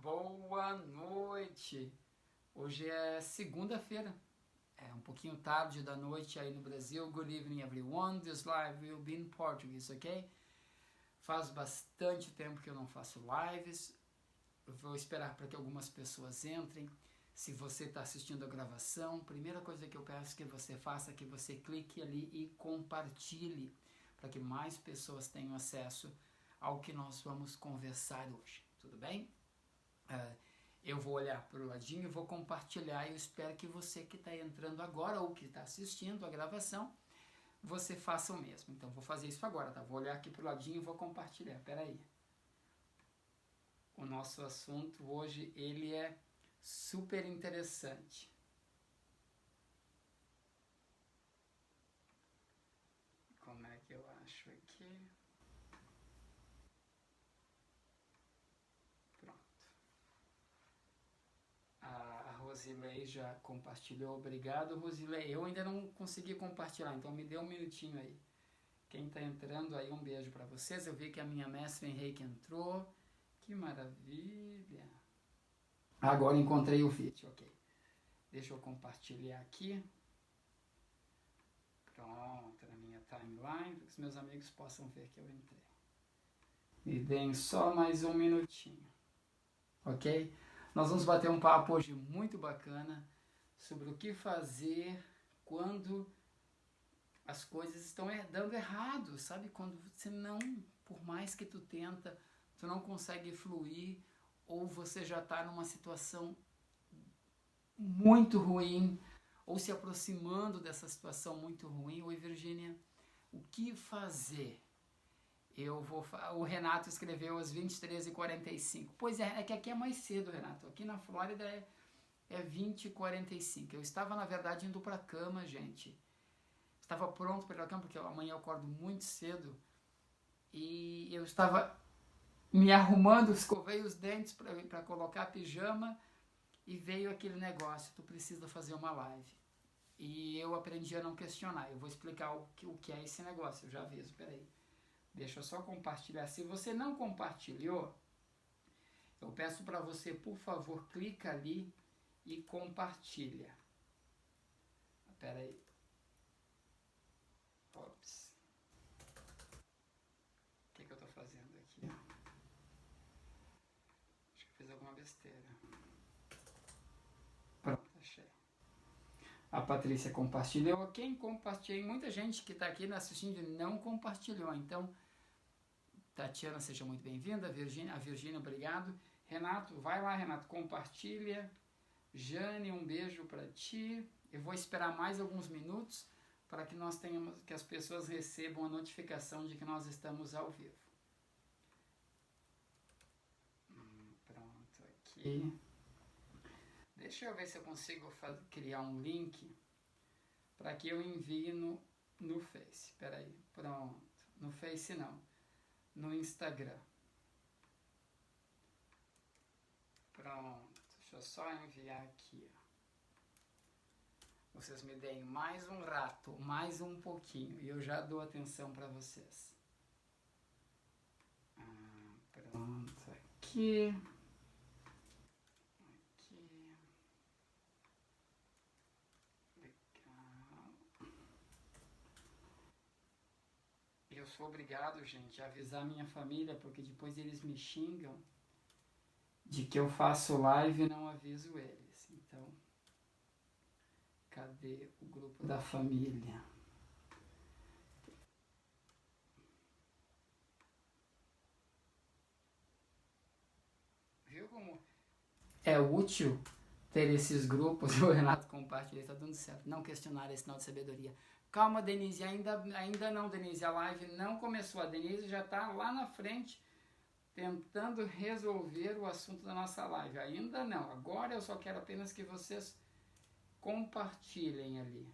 Boa noite! Hoje é segunda-feira, é um pouquinho tarde da noite aí no Brasil. Good evening everyone, this live will be in Portuguese, ok? Faz bastante tempo que eu não faço lives, eu vou esperar para que algumas pessoas entrem. Se você está assistindo a gravação, primeira coisa que eu peço que você faça é que você clique ali e compartilhe, para que mais pessoas tenham acesso ao que nós vamos conversar hoje, tudo bem? Eu vou olhar para o ladinho e vou compartilhar. Eu espero que você que está entrando agora ou que está assistindo a gravação, você faça o mesmo. Então vou fazer isso agora, tá? Vou olhar aqui para o ladinho e vou compartilhar. Pera aí. O nosso assunto hoje, ele é super interessante. Como é que eu acho aqui? A Rosilei já compartilhou, obrigado Rosilei. Eu ainda não consegui compartilhar, então me dê um minutinho aí. Quem está entrando aí, um beijo para vocês. Eu vi que a minha mestre Henrique entrou, que maravilha. Agora encontrei o vídeo, ok. Deixa eu compartilhar aqui. Pronto, na minha timeline, para que os meus amigos possam ver que eu entrei. Me deem só mais um minutinho, ok? Nós vamos bater um papo hoje muito bacana sobre o que fazer quando as coisas estão dando errado, sabe? Quando você não, por mais que tu tenta, tu não consegue fluir, ou você já está numa situação muito ruim, ou se aproximando dessa situação muito ruim. Oi, Virgínia, o que fazer? O Renato escreveu às 23h45. Pois é que aqui é mais cedo, Renato. Aqui na Flórida é 20h45. Eu estava, na verdade, indo para a cama, gente. Estava pronto para ir para a cama, porque amanhã eu acordo muito cedo. E eu estava me arrumando, escovei os dentes para colocar pijama, e veio aquele negócio: tu precisa fazer uma live. E eu aprendi a não questionar. Eu vou explicar o que é esse negócio, eu já aviso, peraí. Deixa eu só compartilhar. Se você não compartilhou, eu peço para você, por favor, clica ali e compartilha. Espera aí. Ops. O que eu estou fazendo aqui? Acho que eu fiz alguma besteira. Pronto, achei. A Patrícia compartilhou. Quem compartilhou? Muita gente que está aqui assistindo não compartilhou. Então, Tatiana, seja muito bem-vinda. A Virgínia, obrigado. Renato, vai lá, Renato, compartilha. Jane, um beijo para ti. Eu vou esperar mais alguns minutos para que nós tenhamos, que as pessoas recebam a notificação de que nós estamos ao vivo. Pronto, aqui. Deixa eu ver se eu consigo criar um link para que eu envie no Face. Espera aí, pronto. No Face não, no Instagram. Pronto, deixa eu só enviar aqui. Vocês me deem mais um rato, mais um pouquinho, e eu já dou atenção para vocês. Pronto, aqui. Eu sou obrigado, gente, a avisar minha família, porque depois eles me xingam de que eu faço live e não aviso eles. Então, cadê o grupo da família? Viu como é útil ter esses grupos? O Renato compartilha, está dando certo. Não questionar é sinal de sabedoria. Calma, Denise, ainda não, Denise, a live não começou. A Denise já está lá na frente tentando resolver o assunto da nossa live. Ainda não, agora eu só quero apenas que vocês compartilhem ali.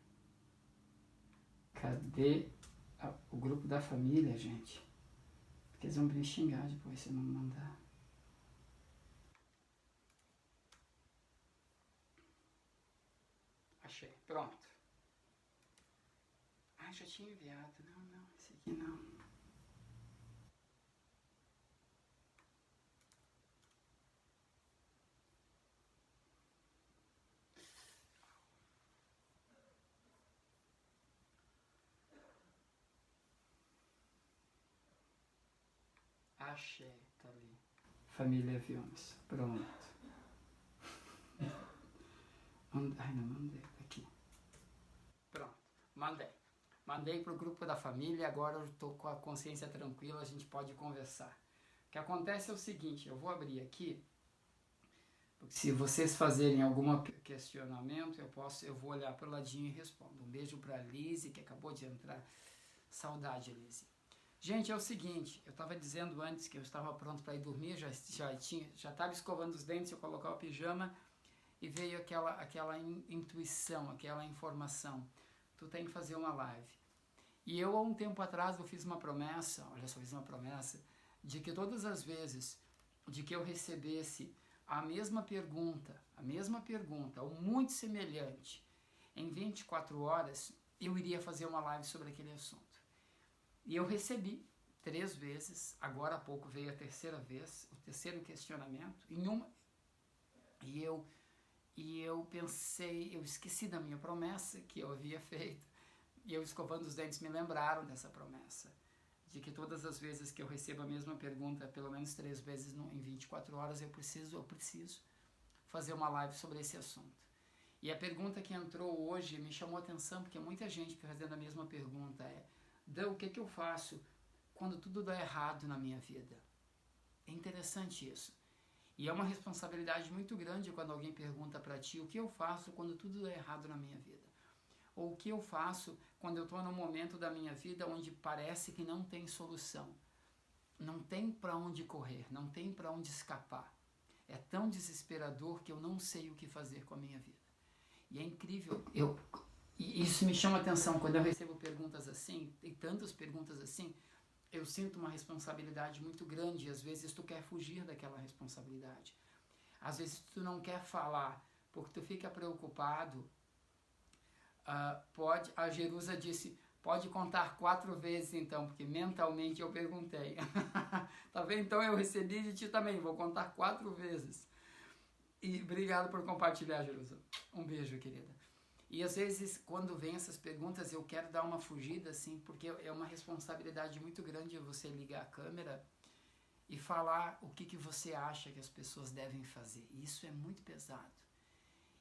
Cadê o grupo da família, gente? Porque eles vão me xingar depois se não mandar. Achei, pronto. Ah, já tinha enviado. Não, esse aqui não. Axé, tá ali. Família Vilmes. Pronto. Ai, não mandei. Aqui. Pronto. Mandei. Mandei pro grupo da família, agora eu tô com a consciência tranquila, a gente pode conversar. O que acontece é o seguinte, eu vou abrir aqui, porque se vocês fazerem algum questionamento, eu vou olhar pro ladinho e respondo. Um beijo pra Lise, que acabou de entrar. Saudade, Lise. Gente, é o seguinte, eu estava dizendo antes que eu estava pronto para ir dormir, já estava escovando os dentes, eu colocar o pijama e veio aquela intuição, aquela informação. Tu tem que fazer uma live. E eu, há um tempo atrás, eu fiz uma promessa, olha só, fiz uma promessa, de que todas as vezes de que eu recebesse a mesma pergunta, ou muito semelhante, em 24 horas, eu iria fazer uma live sobre aquele assunto. E eu recebi 3 vezes, agora há pouco veio a terceira vez, o terceiro questionamento, e eu pensei, eu esqueci da minha promessa que eu havia feito, e eu escovando os dentes me lembraram dessa promessa, de que todas as vezes que eu recebo a mesma pergunta, pelo menos 3 vezes em 24 horas, eu preciso fazer uma live sobre esse assunto. E a pergunta que entrou hoje me chamou a atenção, porque muita gente fazendo a mesma pergunta o que eu faço quando tudo dá errado na minha vida? É interessante isso. E é uma responsabilidade muito grande quando alguém pergunta para ti o que eu faço quando tudo dá errado na minha vida. Ou o que eu faço quando eu estou num momento da minha vida onde parece que não tem solução. Não tem para onde correr, não tem para onde escapar. É tão desesperador que eu não sei o que fazer com a minha vida. E é incrível, e isso me chama a atenção, quando eu recebo perguntas assim, e tantas perguntas assim, eu sinto uma responsabilidade muito grande, e às vezes tu quer fugir daquela responsabilidade. Às vezes tu não quer falar, porque tu fica preocupado. A Jerusa disse, pode contar 4 vezes então, porque mentalmente eu perguntei. Tá vendo? Então eu recebi de ti também, vou contar 4 vezes. E obrigado por compartilhar, Jerusa. Um beijo, querida. E às vezes, quando vem essas perguntas, eu quero dar uma fugida, assim, porque é uma responsabilidade muito grande você ligar a câmera e falar o que você acha que as pessoas devem fazer. Isso é muito pesado.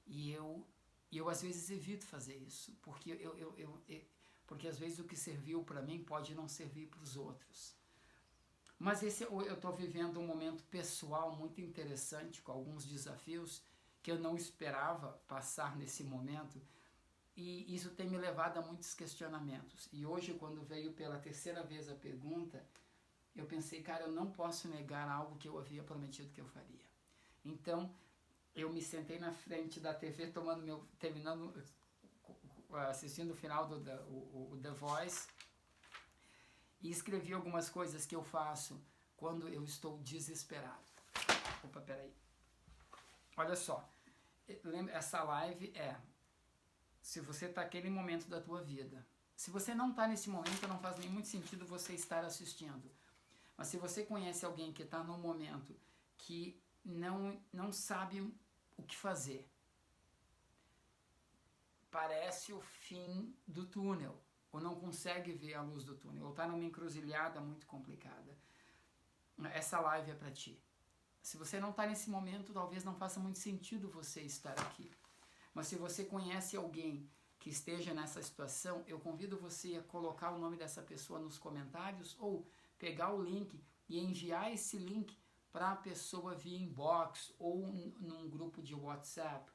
E eu às vezes evito fazer isso, porque às vezes o que serviu para mim pode não servir para os outros. Mas eu estou vivendo um momento pessoal muito interessante, com alguns desafios que eu não esperava passar nesse momento, e isso tem me levado a muitos questionamentos. E hoje, quando veio pela terceira vez a pergunta, eu pensei, cara, eu não posso negar algo que eu havia prometido que eu faria. Então, eu me sentei na frente da TV, assistindo o final do The Voice, e escrevi algumas coisas que eu faço quando eu estou desesperado. Opa, peraí. Olha só, essa live se você está naquele momento da tua vida. Se você não está nesse momento, não faz nem muito sentido você estar assistindo. Mas se você conhece alguém que está num momento que não sabe o que fazer, parece o fim do túnel, ou não consegue ver a luz do túnel, ou está numa encruzilhada muito complicada, essa live é para ti. Se você não está nesse momento, talvez não faça muito sentido você estar aqui. Mas se você conhece alguém que esteja nessa situação, eu convido você a colocar o nome dessa pessoa nos comentários ou pegar o link e enviar esse link para a pessoa via inbox ou num grupo de WhatsApp,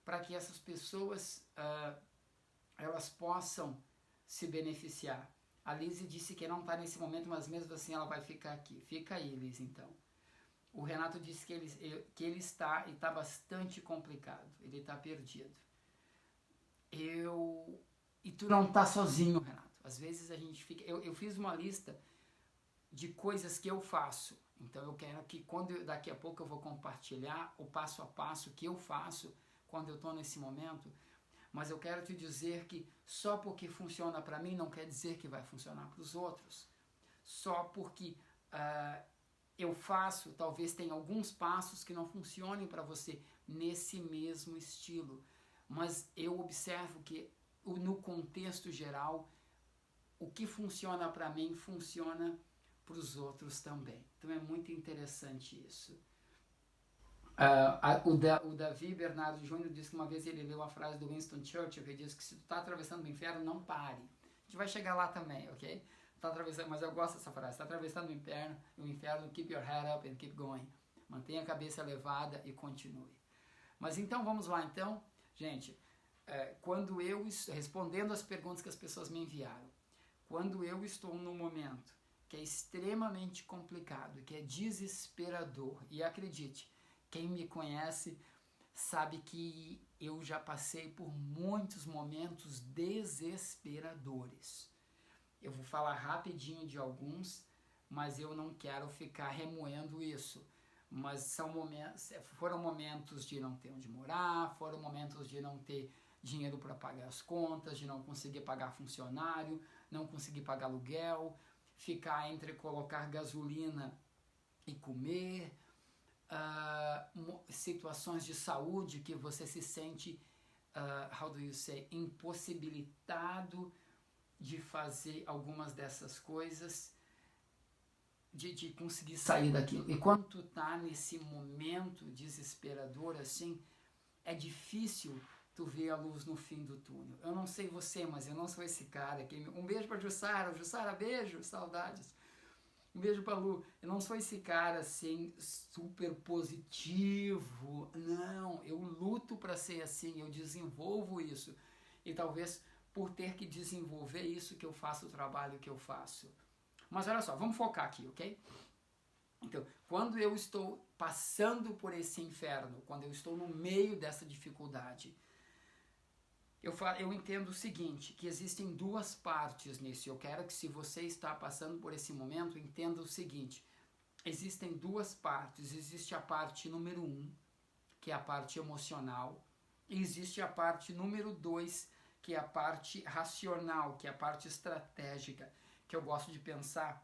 para que essas pessoas elas possam se beneficiar. A Lise disse que não está nesse momento, mas mesmo assim ela vai ficar aqui. Fica aí, Lise, então. O Renato disse que ele está e está bastante complicado. Ele está perdido. E tu não está sozinho, Renato. Às vezes a gente fica... Eu fiz uma lista de coisas que eu faço. Então eu quero que daqui a pouco eu vou compartilhar o passo a passo que eu faço quando eu estou nesse momento. Mas eu quero te dizer que só porque funciona para mim não quer dizer que vai funcionar para os outros. Só porque eu faço, talvez tenha alguns passos que não funcionem para você nesse mesmo estilo. Mas eu observo que no contexto geral, o que funciona para mim funciona para os outros também. Então é muito interessante isso. O Davi Bernardo Júnior disse que uma vez ele leu a frase do Winston Churchill, que diz que se tu está atravessando o inferno, não pare. A gente vai chegar lá também, ok? Tá atravessando, mas eu gosto dessa frase. Está atravessando o inferno, keep your head up and keep going. Mantenha a cabeça elevada e continue. Mas então, vamos lá então. Gente, quando eu, respondendo as perguntas que as pessoas me enviaram, quando eu estou num momento que é extremamente complicado, que é desesperador, e acredite, quem me conhece sabe que eu já passei por muitos momentos desesperadores. Eu vou falar rapidinho de alguns, mas eu não quero ficar remoendo isso. Mas foram momentos de não ter onde morar, foram momentos de não ter dinheiro para pagar as contas, de não conseguir pagar funcionário, não conseguir pagar aluguel, ficar entre colocar gasolina e comer, situações de saúde que você se sente, impossibilitado de fazer algumas dessas coisas, de conseguir sair daquilo. E quando tu tá nesse momento desesperador assim, é difícil tu ver a luz no fim do túnel. Eu não sei você, mas eu não sou esse cara. Um beijo pra Jussara. Jussara, beijo, saudades. Um beijo pra Lu. Eu não sou esse cara assim, super positivo. Não, eu luto pra ser assim, eu desenvolvo isso. E talvez por ter que desenvolver isso que eu faço o trabalho que eu faço. Mas olha só, vamos focar aqui, ok? Então, quando eu estou passando por esse inferno, quando eu estou no meio dessa dificuldade, eu entendo o seguinte, que existem duas partes nisso. Eu quero que, se você está passando por esse momento, entenda o seguinte. Existem duas partes. Existe a parte número 1, que é a parte emocional, e existe a parte número 2, que é a parte racional, que é a parte estratégica, que eu gosto de pensar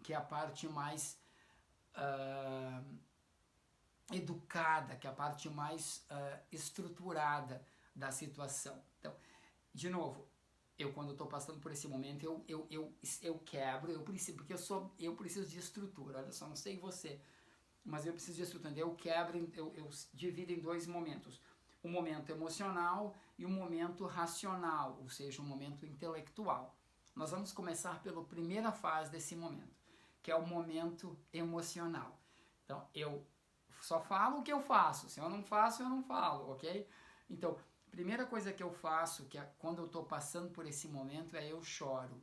que é a parte mais educada, que é a parte mais estruturada da situação. Então, de novo, quando estou passando por esse momento, eu quebro, porque eu preciso de estrutura. Olha só, não sei você, mas eu preciso de estrutura. Eu quebro, eu divido em dois momentos. Um momento emocional e um momento racional, ou seja, um momento intelectual. Nós vamos começar pela primeira fase desse momento, que é o momento emocional. Então, eu só falo o que eu faço. Se eu não faço, eu não falo, ok? Então, a primeira coisa que eu faço, que é quando eu estou passando por esse momento, é eu choro.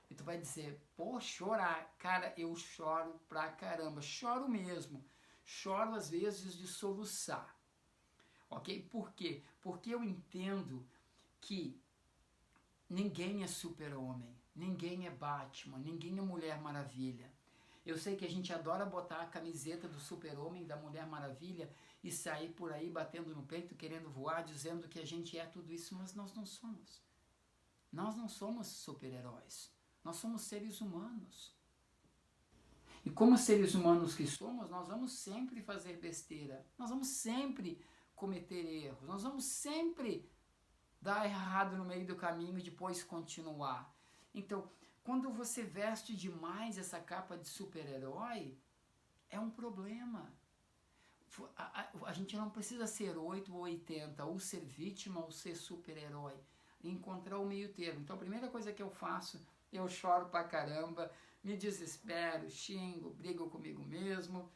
E tu vai dizer, pô, chorar. Cara, eu choro pra caramba. Choro mesmo. Choro, às vezes, de soluçar. Ok? Por quê? Porque eu entendo que ninguém é super-homem, ninguém é Batman, ninguém é Mulher Maravilha. Eu sei que a gente adora botar a camiseta do super-homem, da Mulher Maravilha e sair por aí batendo no peito, querendo voar, dizendo que a gente é tudo isso, mas nós não somos. Nós não somos super-heróis, nós somos seres humanos. E como seres humanos que somos, nós vamos sempre fazer besteira, nós vamos sempre cometer erros, nós vamos sempre dar errado no meio do caminho e depois continuar. Então, quando você veste demais essa capa de super-herói, é um problema. A gente não precisa ser 8 ou 80, ou ser vítima ou ser super-herói. Encontrar o meio termo. Então, a primeira coisa que eu faço, eu choro pra caramba, me desespero, xingo, brigo comigo mesmo.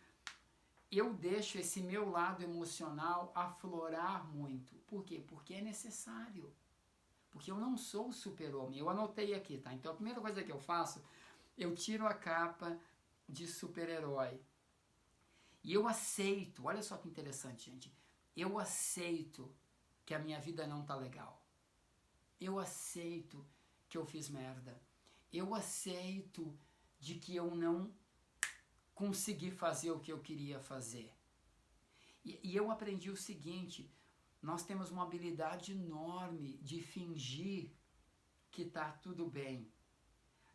Eu deixo esse meu lado emocional aflorar muito. Por quê? Porque é necessário. Porque eu não sou o super-homem. Eu anotei aqui, tá? Então a primeira coisa que eu faço, eu tiro a capa de super-herói. E eu aceito, olha só que interessante, gente. Eu aceito que a minha vida não tá legal. Eu aceito que eu fiz merda. Eu aceito de que eu não consegui fazer o que eu queria fazer. E eu aprendi o seguinte: nós temos uma habilidade enorme de fingir que tá tudo bem.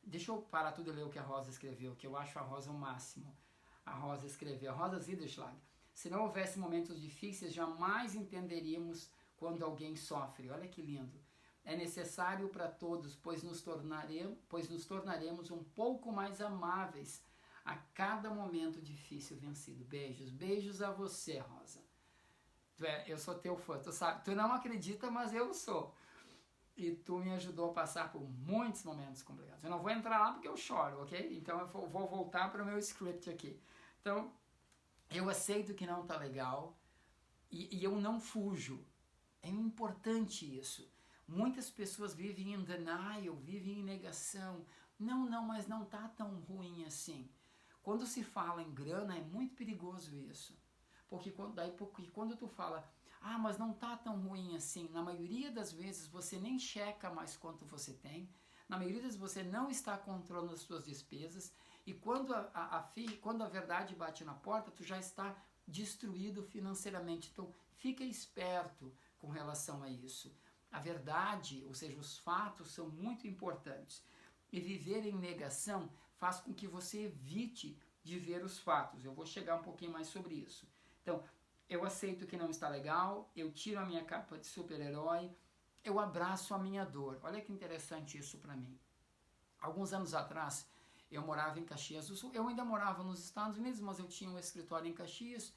Deixa eu parar tudo e ler o que a Rosa escreveu, que eu acho a Rosa o máximo. A Rosa escreveu, a Rosa Ziedeschlag: se não houvesse momentos difíceis, jamais entenderíamos quando alguém sofre. Olha que lindo. é necessário para todos, pois nos tornaremos um pouco mais amáveis a cada momento difícil vencido. Beijos, beijos a você, Rosa. Eu sou teu fã, tu sabe, tu não acredita, mas eu sou. E tu me ajudou a passar por muitos momentos complicados. Eu não vou entrar lá porque eu choro, ok? Então eu vou voltar para o meu script aqui. Então, eu aceito que não tá legal e eu não fujo. É importante isso. Muitas pessoas vivem em denial, vivem em negação. Não, mas não tá tão ruim assim. Quando se fala em grana, é muito perigoso isso. Porque quando tu fala, mas não tá tão ruim assim, na maioria das vezes você nem checa mais quanto você tem, na maioria das vezes você não está controlando as suas despesas, e quando quando a verdade bate na porta, tu já está destruído financeiramente. Então, fica esperto com relação a isso. A verdade, ou seja, os fatos são muito importantes. E viver em negação faz com que você evite de ver os fatos. Eu vou chegar um pouquinho mais sobre isso. Então, eu aceito que não está legal, eu tiro a minha capa de super-herói, eu abraço a minha dor. Olha que interessante isso para mim. Alguns anos atrás, eu morava em Caxias do Sul. Eu ainda morava nos Estados Unidos, mas eu tinha um escritório em Caxias,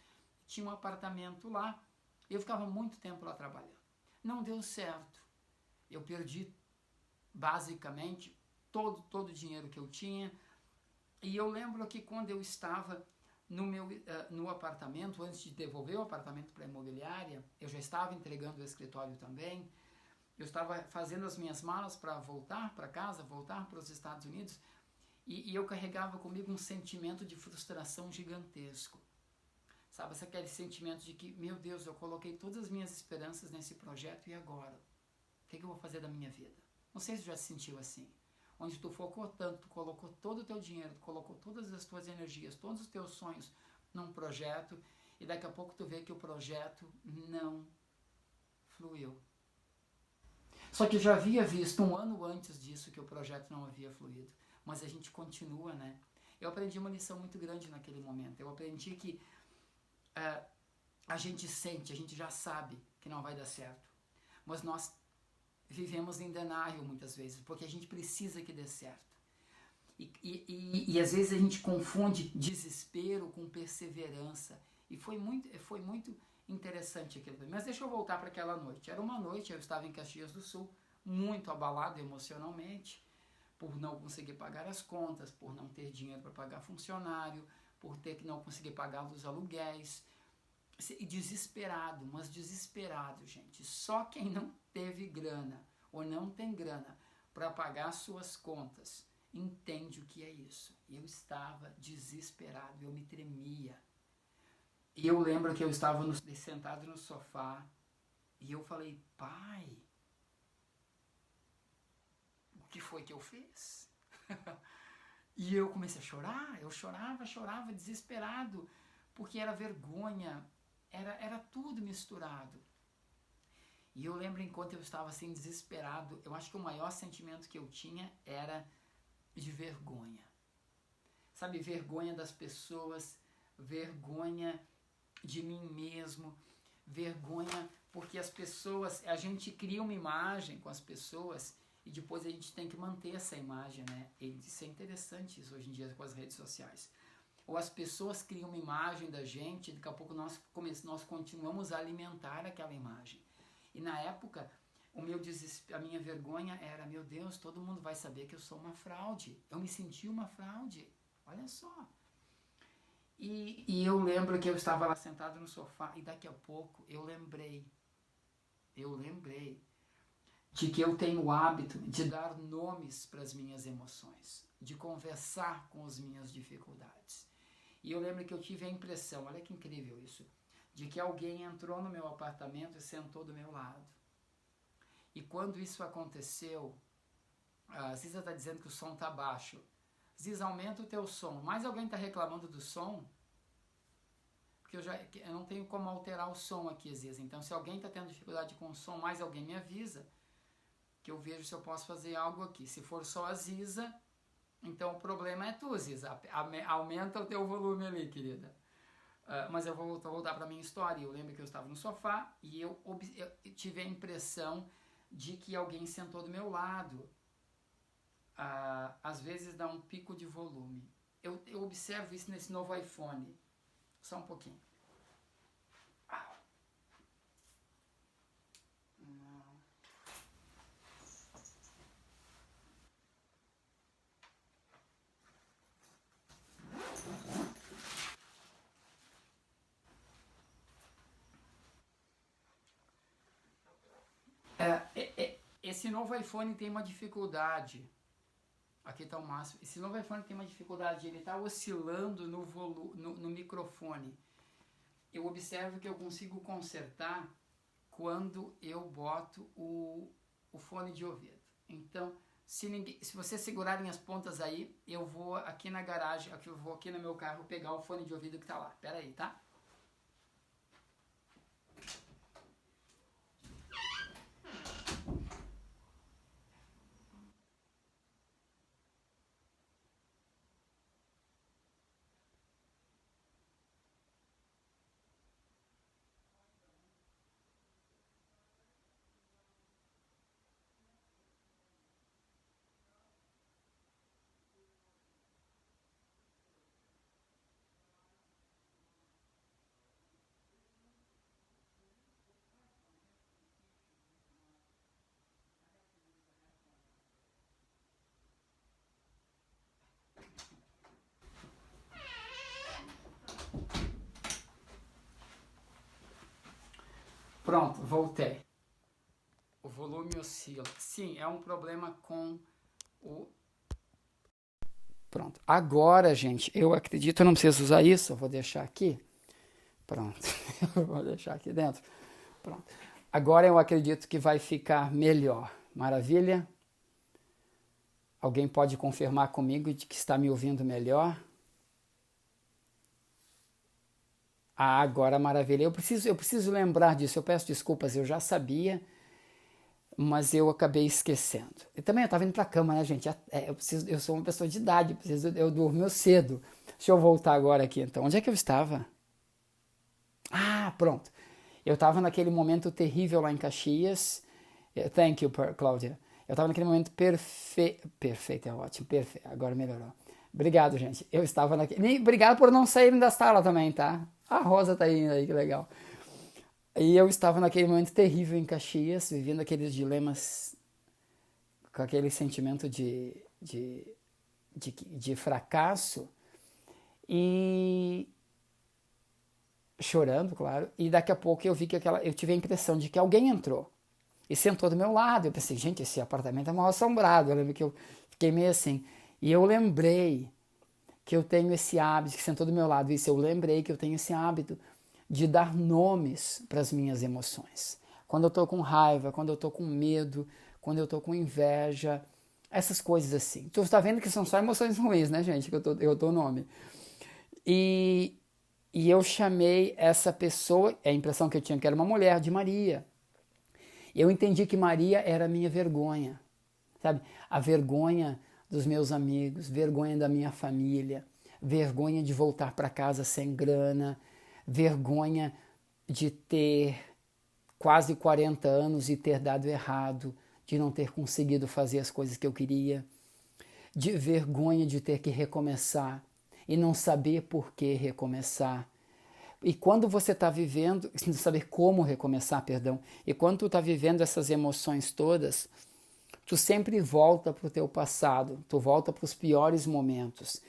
tinha um apartamento lá, e eu ficava muito tempo lá trabalhando. Não deu certo. Eu perdi, basicamente, todo o dinheiro que eu tinha. E eu lembro que quando eu estava no apartamento, antes de devolver o apartamento para a imobiliária, eu já estava entregando o escritório também, eu estava fazendo as minhas malas para voltar para casa, voltar para os Estados Unidos, e eu carregava comigo um sentimento de frustração gigantesco. Sabe, aquele sentimento de que, meu Deus, eu coloquei todas as minhas esperanças nesse projeto e agora? O que eu vou fazer da minha vida? Não sei se já se sentiu assim. Onde tu focou tanto, tu colocou todo o teu dinheiro, tu colocou todas as tuas energias, todos os teus sonhos num projeto, e daqui a pouco tu vê que o projeto não fluiu. Só que eu já havia visto um ano antes disso que o projeto não havia fluído, mas a gente continua, né? Eu aprendi uma lição muito grande naquele momento. Eu aprendi que a gente sente, a gente já sabe que não vai dar certo, mas nós vivemos em denial muitas vezes, porque a gente precisa que dê certo. E às vezes a gente confunde desespero com perseverança. E foi muito interessante aquilo. Mas deixa eu voltar para aquela noite. Era uma noite, eu estava em Caxias do Sul, muito abalado emocionalmente, por não conseguir pagar as contas, por não ter dinheiro para pagar funcionário, por ter que não conseguir pagar os aluguéis. E desesperado, mas desesperado, gente. Só quem não teve grana ou não tem grana para pagar suas contas entende o que é isso. Eu estava desesperado, eu me tremia. E eu lembro que eu estava sentado no sofá e eu falei, pai, o que foi que eu fiz? E eu comecei a chorar, eu chorava desesperado, porque era vergonha, era tudo misturado. E eu lembro, enquanto eu estava assim desesperado, eu acho que o maior sentimento que eu tinha era de vergonha. Sabe, vergonha das pessoas, vergonha de mim mesmo, vergonha porque as pessoas, a gente cria uma imagem com as pessoas e depois a gente tem que manter essa imagem, né? E isso é interessante isso hoje em dia com as redes sociais. Ou as pessoas criam uma imagem da gente e daqui a pouco nós continuamos a alimentar aquela imagem. E na época, a minha vergonha era, meu Deus, todo mundo vai saber que eu sou uma fraude. Eu me senti uma fraude, olha só. E eu lembro que eu estava lá sentado no sofá e daqui a pouco eu lembrei de que eu tenho o hábito de dar nomes para as minhas emoções, de conversar com as minhas dificuldades. E eu lembro que eu tive a impressão, olha que incrível isso, de que alguém entrou no meu apartamento e sentou do meu lado. E quando isso aconteceu, a Ziza está dizendo que o som está baixo. Ziza, aumenta o teu som. Mais alguém está reclamando do som? Porque eu não tenho como alterar o som aqui, Ziza. Então, se alguém está tendo dificuldade com o som, mais alguém me avisa, que eu vejo se eu posso fazer algo aqui. Se for só a Ziza, então o problema é tu, Ziza. Aumenta o teu volume ali, querida. Mas eu vou voltar para a minha história. Eu lembro que eu estava no sofá e eu tive a impressão de que alguém sentou do meu lado. Às vezes dá um pico de volume. Eu observo isso nesse novo iPhone. Só um pouquinho. Esse novo iPhone tem uma dificuldade. Aqui está o máximo. Esse novo iPhone tem uma dificuldade. Ele está oscilando no microfone. Eu observo que eu consigo consertar quando eu boto o fone de ouvido. Então, se vocês segurarem as pontas aí, eu vou aqui na garagem, eu vou aqui no meu carro pegar o fone de ouvido que está lá. Pera aí, tá? Pronto, voltei. O volume oscila. Sim, é um problema com o... Pronto. Agora, gente, eu acredito, eu não preciso usar isso, eu vou deixar aqui. Pronto. Eu vou deixar aqui dentro. Pronto. Agora eu acredito que vai ficar melhor. Maravilha? Alguém pode confirmar comigo de que está me ouvindo melhor? Agora maravilha. Eu preciso lembrar disso. Eu peço desculpas, eu já sabia, mas eu acabei esquecendo. E também eu estava indo para a cama, né, gente? Eu sou uma pessoa de idade, eu durmo cedo. Deixa eu voltar agora aqui, então. Onde é que eu estava? Pronto. Eu estava naquele momento terrível lá em Caxias. Thank you, Cláudia. Eu estava naquele momento perfeito, é ótimo, perfeito. Agora melhorou. Obrigado, gente. Eu estava naquele... Obrigado por não saírem da sala também, tá? A Rosa tá indo aí, que legal. E eu estava naquele momento terrível em Caxias, vivendo aqueles dilemas, com aquele sentimento de fracasso e chorando, claro. E daqui a pouco eu vi que eu tive a impressão de que alguém entrou e sentou do meu lado. Eu pensei, gente, esse apartamento é mal assombrado. Eu lembro que eu fiquei meio assim. E eu lembrei que eu tenho esse hábito, que sentou do meu lado, isso eu lembrei que eu tenho esse hábito de dar nomes para as minhas emoções. Quando eu estou com raiva, quando eu estou com medo, quando eu estou com inveja, essas coisas assim. Tu está vendo que são só emoções ruins, né, gente, que eu dou nome. E eu chamei essa pessoa, a impressão que eu tinha que era uma mulher, de Maria. Eu entendi que Maria era a minha vergonha, sabe? A vergonha dos meus amigos, vergonha da minha família, vergonha de voltar para casa sem grana, vergonha de ter quase 40 anos e ter dado errado, de não ter conseguido fazer as coisas que eu queria, de vergonha de ter que recomeçar e não saber por que recomeçar. E quando você está vivendo, não saber como recomeçar, perdão, e quando tu está vivendo essas emoções todas, tu sempre volta para o teu passado, tu volta para os piores momentos.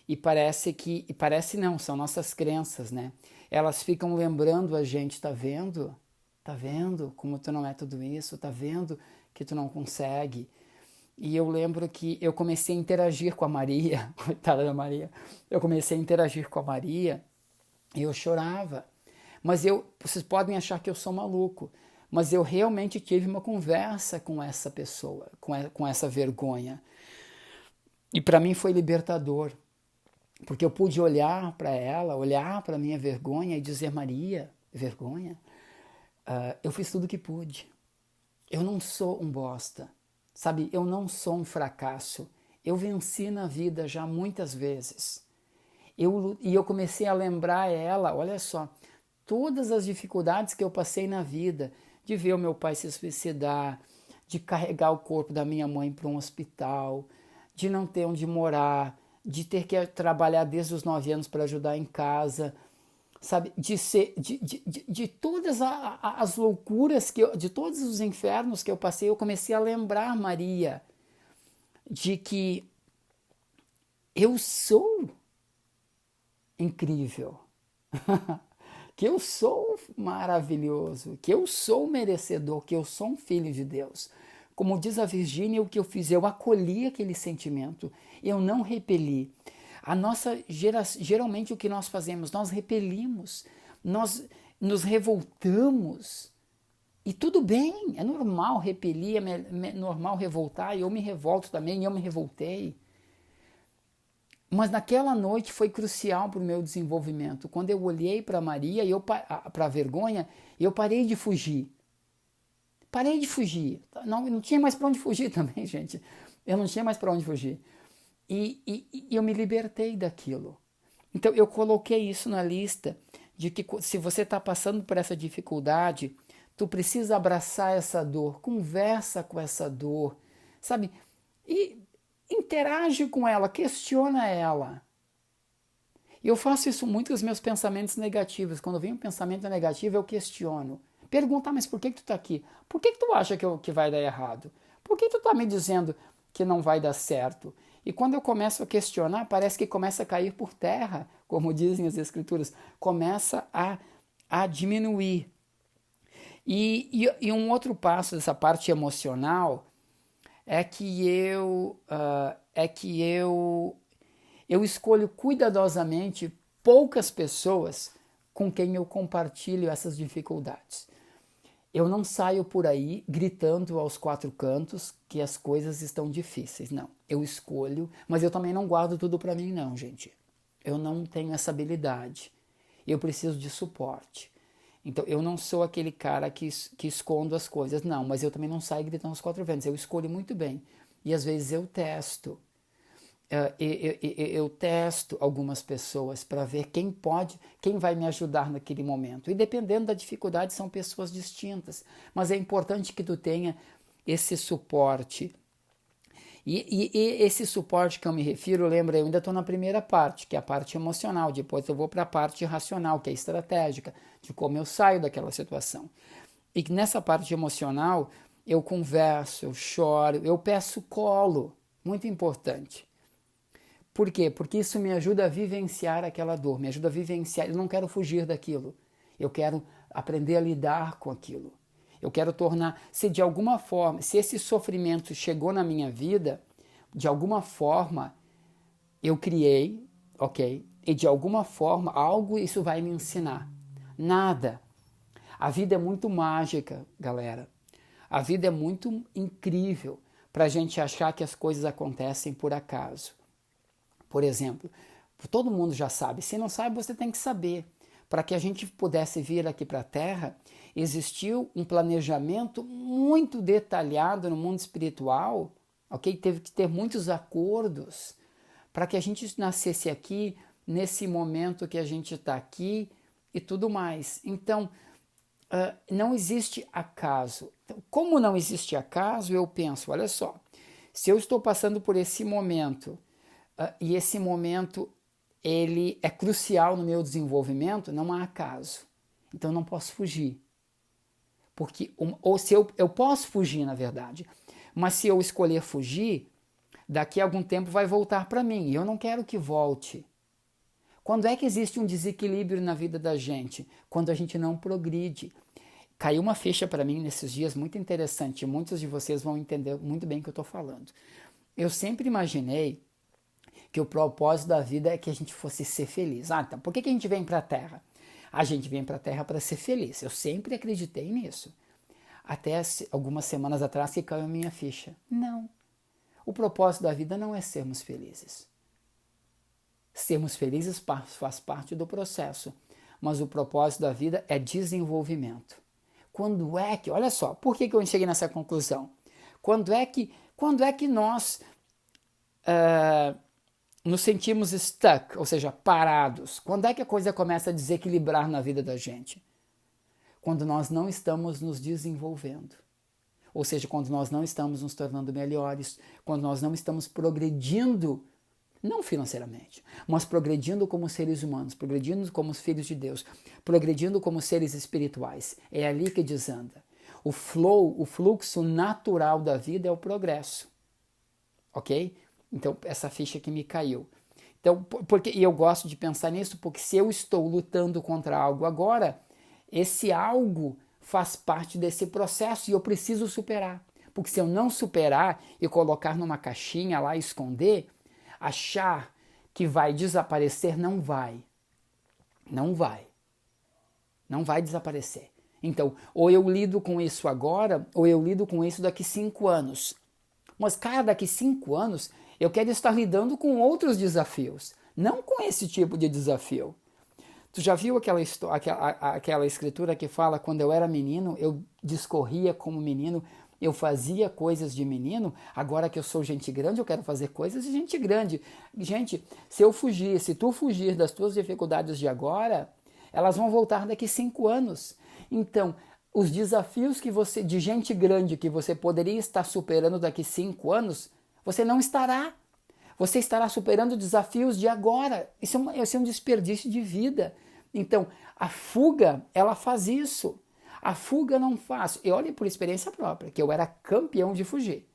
E parece não, são nossas crenças, né? Elas ficam lembrando a gente, tá vendo? Tá vendo como tu não é tudo isso? Tá vendo que tu não consegue? E eu lembro que eu comecei a interagir com a Maria, coitada da Maria, eu comecei a interagir com a Maria e eu chorava. Mas vocês podem achar que eu sou maluco, mas eu realmente tive uma conversa com essa pessoa, com essa vergonha. E para mim foi libertador, porque eu pude olhar para ela, olhar para a minha vergonha e dizer, Maria, vergonha, eu fiz tudo o que pude. Eu não sou um bosta, sabe? Eu não sou um fracasso. Eu venci na vida já muitas vezes. E eu comecei a lembrar ela, olha só, todas as dificuldades que eu passei na vida, de ver o meu pai se suicidar, de carregar o corpo da minha mãe para um hospital, de não ter onde morar, de ter que trabalhar desde os 9 anos para ajudar em casa, sabe? De todas as loucuras, de todos os infernos que eu passei, eu comecei a lembrar, Maria, de que eu sou incrível, que eu sou maravilhoso, que eu sou merecedor, que eu sou um filho de Deus. Como diz a Virgínia, o que eu fiz, eu acolhi aquele sentimento, eu não repeli. Geralmente o que nós fazemos, nós repelimos, nós nos revoltamos. E tudo bem, é normal repelir, é normal revoltar, e eu me revolto também, e eu me revoltei. Mas naquela noite foi crucial para o meu desenvolvimento. Quando eu olhei para Maria, para a vergonha, eu parei de fugir. Parei de fugir. Não tinha mais para onde fugir também, gente. Eu não tinha mais para onde fugir. E eu me libertei daquilo. Então eu coloquei isso na lista de que se você está passando por essa dificuldade, tu precisa abraçar essa dor, conversa com essa dor, sabe? E interage com ela, questiona ela. E eu faço isso muito com os meus pensamentos negativos. Quando vem um pensamento negativo, eu questiono. Pergunta, mas por que tu está aqui? Por que tu acha que vai dar errado? Por que tu está me dizendo que não vai dar certo? E quando eu começo a questionar, parece que começa a cair por terra, como dizem as escrituras. Começa a diminuir. E um outro passo dessa parte emocional é que eu escolho cuidadosamente poucas pessoas com quem eu compartilho essas dificuldades. Eu não saio por aí gritando aos 4 cantos que as coisas estão difíceis, não. Eu escolho, mas eu também não guardo tudo para mim, não, gente. Eu não tenho essa habilidade. Eu preciso de suporte. Então, eu não sou aquele cara que escondo as coisas, não, mas eu também não saio gritando aos 4 ventos. Eu escolho muito bem. E às vezes eu testo. Eu testo algumas pessoas para ver quem vai me ajudar naquele momento. E dependendo da dificuldade, são pessoas distintas. Mas é importante que tu tenha esse suporte. E esse suporte que eu me refiro, lembra, eu ainda estou na primeira parte, que é a parte emocional. Depois eu vou para a parte racional, que é estratégica, de como eu saio daquela situação. E nessa parte emocional, eu converso, eu choro, eu peço colo. Muito importante. Por quê? Porque isso me ajuda a vivenciar aquela dor, me ajuda a vivenciar. Eu não quero fugir daquilo. Eu quero aprender a lidar com aquilo. Eu quero tornar, se de alguma forma, se esse sofrimento chegou na minha vida, de alguma forma eu criei, ok? E de alguma forma algo isso vai me ensinar. Nada. A vida é muito mágica, galera. A vida é muito incrível para a gente achar que as coisas acontecem por acaso. Por exemplo, todo mundo já sabe. Se não sabe, você tem que saber. Para que a gente pudesse vir aqui para a Terra, existiu um planejamento muito detalhado no mundo espiritual, ok? Teve que ter muitos acordos para que a gente nascesse aqui, nesse momento que a gente está aqui e tudo mais. Então, não existe acaso. Então, como não existe acaso, eu penso, olha só, se eu estou passando por esse momento, e esse momento ele é crucial no meu desenvolvimento, não há acaso. Então não posso fugir. Porque, ou se eu posso fugir, na verdade, mas se eu escolher fugir, daqui a algum tempo vai voltar para mim, e eu não quero que volte. Quando é que existe um desequilíbrio na vida da gente? Quando a gente não progride. Caiu uma ficha para mim nesses dias muito interessante, muitos de vocês vão entender muito bem o que eu estou falando. Eu sempre imaginei que o propósito da vida é que a gente fosse ser feliz. Então, por que a gente vem para a Terra? A gente vem para a Terra para ser feliz. Eu sempre acreditei nisso. Até algumas semanas atrás que caiu a minha ficha. Não. O propósito da vida não é sermos felizes. Sermos felizes faz parte do processo. Mas o propósito da vida é desenvolvimento. Quando é que... Olha só, por que eu cheguei nessa conclusão? Quando é que nós... nos sentimos stuck, ou seja, parados. Quando é que a coisa começa a desequilibrar na vida da gente? Quando nós não estamos nos desenvolvendo. Ou seja, quando nós não estamos nos tornando melhores, quando nós não estamos progredindo, não financeiramente, mas progredindo como seres humanos, progredindo como filhos de Deus, progredindo como seres espirituais. É ali que desanda. O flow, o fluxo natural da vida é o progresso. Ok? Então, essa ficha que me caiu. Então, e eu gosto de pensar nisso, porque se eu estou lutando contra algo agora, esse algo faz parte desse processo e eu preciso superar. Porque se eu não superar e colocar numa caixinha lá e esconder, achar que vai desaparecer, não vai. Não vai. Não vai desaparecer. Então, ou eu lido com isso agora, ou eu lido com isso daqui 5 anos. Mas, cara, daqui 5 anos, eu quero estar lidando com outros desafios, não com esse tipo de desafio. Tu já viu aquela escritura que fala, quando eu era menino, eu discorria como menino, eu fazia coisas de menino, agora que eu sou gente grande, eu quero fazer coisas de gente grande. Gente, se tu fugir das tuas dificuldades de agora, elas vão voltar daqui 5 anos. Então, os desafios de gente grande que você poderia estar superando daqui 5 anos, você não estará. Você estará superando desafios de agora. Isso é um desperdício de vida. Então, a fuga, ela faz isso. A fuga não faz. E olhe por experiência própria, que eu era campeão de fugir.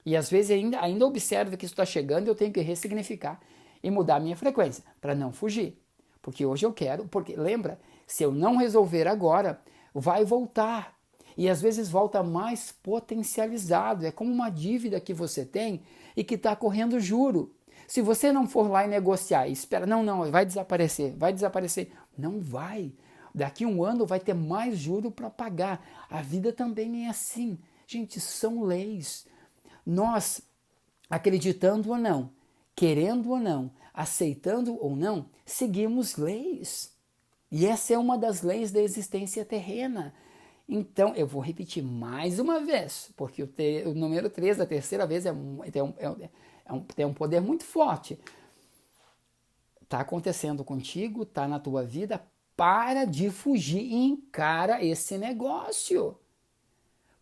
E às vezes ainda observo que isso está chegando e eu tenho que ressignificar e mudar a minha frequência para não fugir. Porque hoje eu quero, porque lembra, se eu não resolver agora, vai voltar. E às vezes volta mais potencializado. É como uma dívida que você tem e que está correndo juro. Se você não for lá e negociar e espera, não, vai desaparecer. Não vai. Daqui 1 ano vai ter mais juro para pagar. A vida também é assim. Gente, são leis. Nós, acreditando ou não, querendo ou não, aceitando ou não, seguimos leis. E essa é uma das leis da existência terrena. Então, eu vou repetir mais uma vez, porque o número 3, da terceira vez, tem um poder muito forte. Está acontecendo contigo, está na tua vida, para de fugir e encara esse negócio.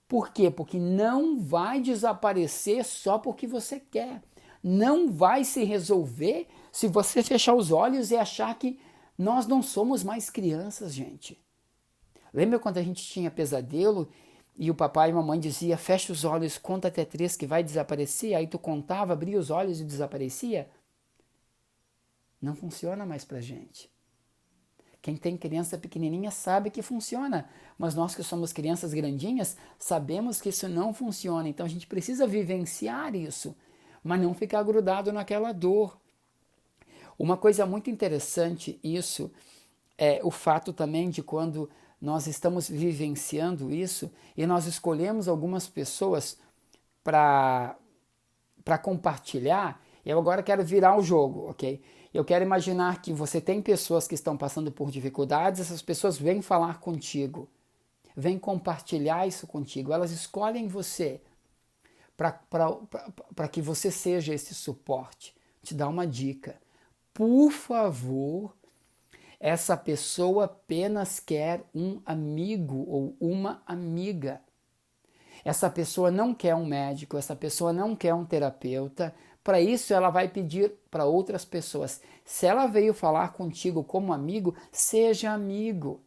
Por quê? Porque não vai desaparecer só porque você quer. Não vai se resolver se você fechar os olhos e achar que nós não somos mais crianças, gente. Lembra quando a gente tinha pesadelo e o papai e a mamãe dizia, fecha os olhos, conta até 3 que vai desaparecer, aí tu contava, abria os olhos e desaparecia? Não funciona mais pra gente. Quem tem criança pequenininha sabe que funciona, mas nós que somos crianças grandinhas sabemos que isso não funciona, então a gente precisa vivenciar isso, mas não ficar grudado naquela dor. Uma coisa muito interessante isso é o fato também de quando nós estamos vivenciando isso e nós escolhemos algumas pessoas para compartilhar. Eu agora quero virar o jogo, ok? Eu quero imaginar que você tem pessoas que estão passando por dificuldades, essas pessoas vêm falar contigo, vêm compartilhar isso contigo, elas escolhem você para que você seja esse suporte. Te dá uma dica. Por favor, essa pessoa apenas quer um amigo ou uma amiga. Essa pessoa não quer um médico, essa pessoa não quer um terapeuta. Para isso, ela vai pedir para outras pessoas. Se ela veio falar contigo como amigo, seja amigo.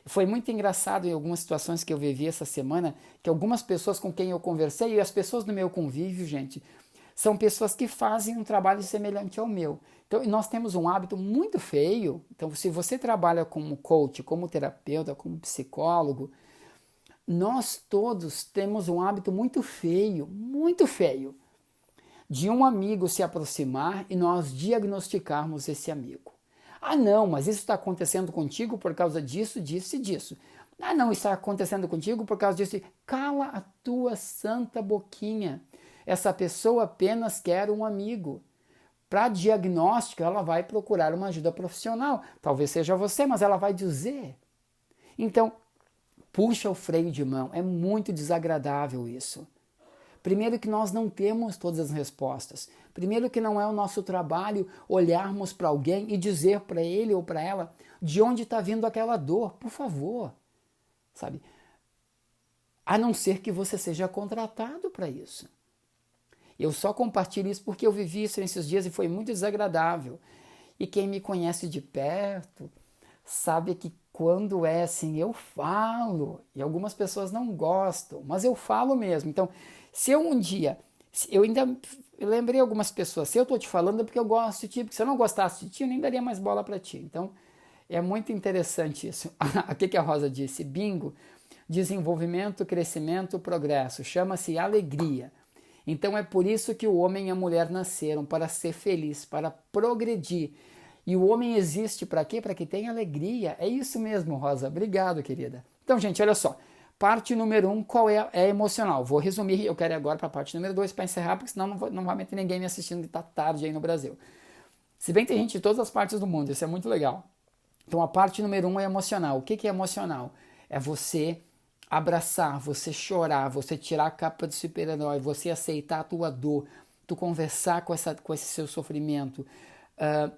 Foi muito engraçado em algumas situações que eu vivi essa semana, que algumas pessoas com quem eu conversei, e as pessoas do meu convívio, gente, são pessoas que fazem um trabalho semelhante ao meu. Então, nós temos um hábito muito feio. Então, se você trabalha como coach, como terapeuta, como psicólogo, nós todos temos um hábito muito feio, de um amigo se aproximar e nós diagnosticarmos esse amigo. Ah, não, mas isso está acontecendo contigo por causa disso, disso e disso. Ah, não, isso está acontecendo contigo por causa disso. Cala a tua santa boquinha. Essa pessoa apenas quer um amigo. Para diagnóstico, ela vai procurar uma ajuda profissional. Talvez seja você, mas ela vai dizer. Então, puxa o freio de mão. É muito desagradável isso. Primeiro que nós não temos todas as respostas. Primeiro que não é o nosso trabalho olharmos para alguém e dizer para ele ou para ela de onde está vindo aquela dor. Por favor. Sabe? a não ser que você seja contratado para isso. Eu só compartilho isso porque eu vivi isso nesses dias e foi muito desagradável. E quem me conhece de perto sabe que quando é assim, eu falo. E algumas pessoas não gostam, mas eu falo mesmo. Então, se eu um dia, eu ainda lembrei algumas pessoas, se eu estou te falando é porque eu gosto de ti, porque se eu não gostasse de ti, eu nem daria mais bola para ti. Então, é muito interessante isso. O que a Rosa disse? Bingo, desenvolvimento, crescimento, progresso. Chama-se alegria. Então é por isso que o homem e a mulher nasceram, para ser feliz, para progredir. E o homem existe para quê? Para que tenha alegria. É isso mesmo, Rosa. Obrigado, querida. Então, gente, olha só. Parte número 1, qual é? É emocional. Vou resumir, eu quero ir agora para a parte número 2 para encerrar, porque senão não vai ter ninguém me assistindo que está tarde aí no Brasil. Se bem que tem gente de todas as partes do mundo, isso é muito legal. Então a parte número 1 é emocional. O que é emocional? É você abraçar, você chorar, você tirar a capa de super-herói, você aceitar a tua dor, tu conversar com esse seu sofrimento,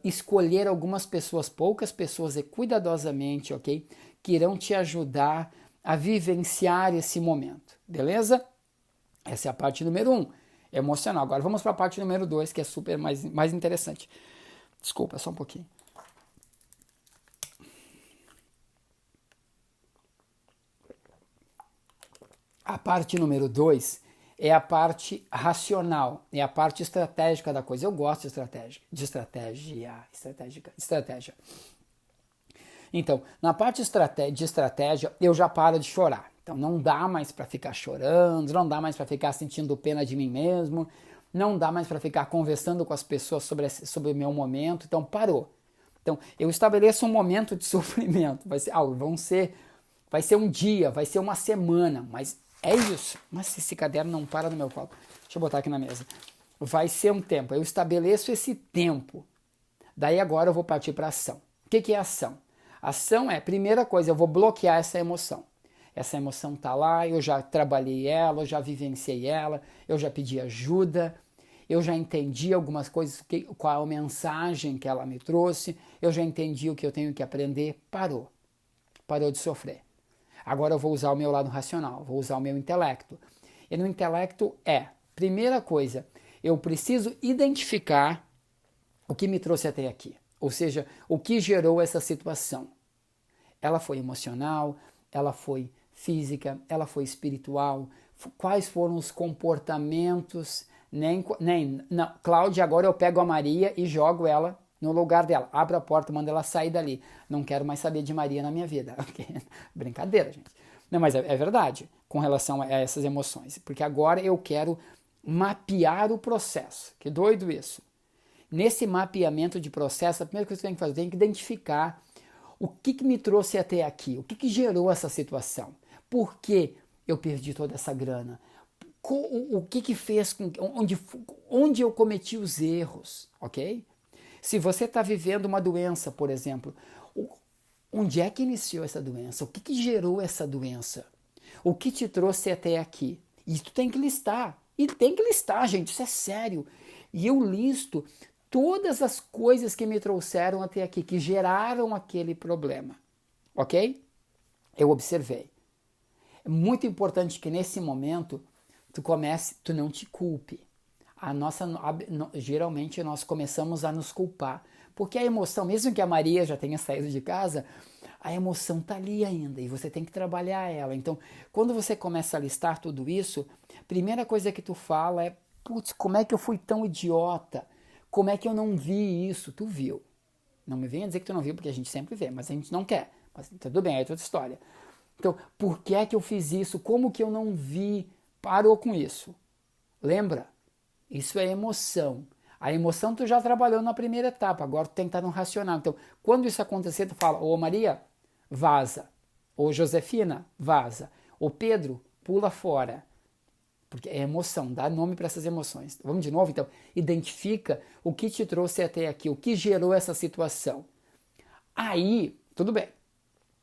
escolher algumas pessoas, poucas pessoas e cuidadosamente, ok? Que irão te ajudar a vivenciar esse momento, beleza? Essa é a parte número 1, emocional. Agora vamos para a parte número 2, que é super mais interessante. Desculpa, só um pouquinho. A parte número 2 é a parte racional, é a parte estratégica da coisa. Eu gosto de estratégia. Então, na parte de estratégia, eu já paro de chorar. Então, não dá mais para ficar chorando, não dá mais para ficar sentindo pena de mim mesmo, não dá mais para ficar conversando com as pessoas sobre o meu momento. Então, parou. Então, eu estabeleço um momento de sofrimento. Vai ser um dia, vai ser uma semana, mas é isso. Mas esse caderno não para no meu colo. Deixa eu botar aqui na mesa. Vai ser um tempo. Eu estabeleço esse tempo. Daí agora eu vou partir para ação. O que é ação? Ação é, primeira coisa, eu vou bloquear essa emoção. Essa emoção está lá, eu já trabalhei ela, eu já vivenciei ela, eu já pedi ajuda, eu já entendi algumas coisas, qual é a mensagem que ela me trouxe, eu já entendi o que eu tenho que aprender. Parou de sofrer. Agora eu vou usar o meu lado racional, vou usar o meu intelecto. E no intelecto primeira coisa, eu preciso identificar o que me trouxe até aqui. Ou seja, o que gerou essa situação. Ela foi emocional, ela foi física, ela foi espiritual, quais foram os comportamentos. Não, Cláudia, agora eu pego a Maria e jogo ela no lugar dela. Abro a porta, mando ela sair dali. Não quero mais saber de Maria na minha vida. Brincadeira, gente. Não, mas é verdade com relação a essas emoções. Porque agora eu quero mapear o processo. Que doido isso. Nesse mapeamento de processo, a primeira coisa que eu tenho que fazer, eu tenho que identificar o que me trouxe até aqui, o que gerou essa situação, por que eu perdi toda essa grana, o que fez com onde eu cometi os erros, ok? Se você está vivendo uma doença, por exemplo, onde é que iniciou essa doença? O que gerou essa doença? O que te trouxe até aqui? Isso tu tem que listar. E tem que listar, gente, isso é sério. E eu listo todas as coisas que me trouxeram até aqui, que geraram aquele problema, ok? Eu observei. É muito importante que nesse momento tu não te culpe. Geralmente nós começamos a nos culpar, porque a emoção, mesmo que a Maria já tenha saído de casa, a emoção está ali ainda e você tem que trabalhar ela. Então, quando você começa a listar tudo isso, a primeira coisa que tu fala é, putz, como é que eu fui tão idiota? Como é que eu não vi isso? Tu viu. Não me venha dizer que tu não viu, porque a gente sempre vê, mas a gente não quer. Mas tudo bem, é outra história. Então, por que é que eu fiz isso? Como que eu não vi? Parou com isso. Lembra? Isso é emoção. A emoção tu já trabalhou na primeira etapa, agora tu tem que estar no racional. Então, quando isso acontecer, tu fala, ô Maria, vaza. Ô Josefina, vaza. Ô Pedro, pula fora. Porque é emoção, dá nome para essas emoções. Vamos de novo, então. Identifica o que te trouxe até aqui, o que gerou essa situação. Aí, tudo bem.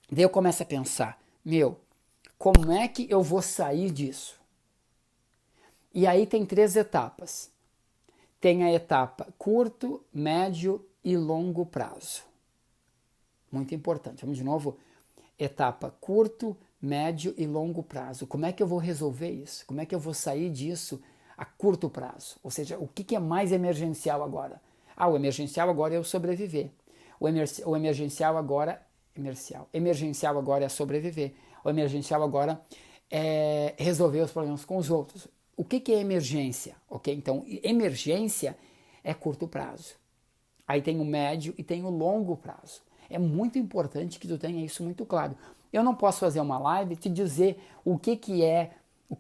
Daí eu começo a pensar, como é que eu vou sair disso? E aí tem 3 etapas. Tem a etapa curto, médio e longo prazo. Muito importante. Vamos de novo. Etapa curto, médio e longo prazo. Como é que eu vou resolver isso? Como é que eu vou sair disso a curto prazo? Ou seja, o que é mais emergencial agora? O emergencial agora é eu sobreviver. O emergencial agora emergencial agora é sobreviver. O emergencial agora é resolver os problemas com os outros. O que é emergência? Ok? Então, emergência é curto prazo. Aí tem o médio e tem o longo prazo. É muito importante que tu tenha isso muito claro. Eu não posso fazer uma live e te dizer o que é,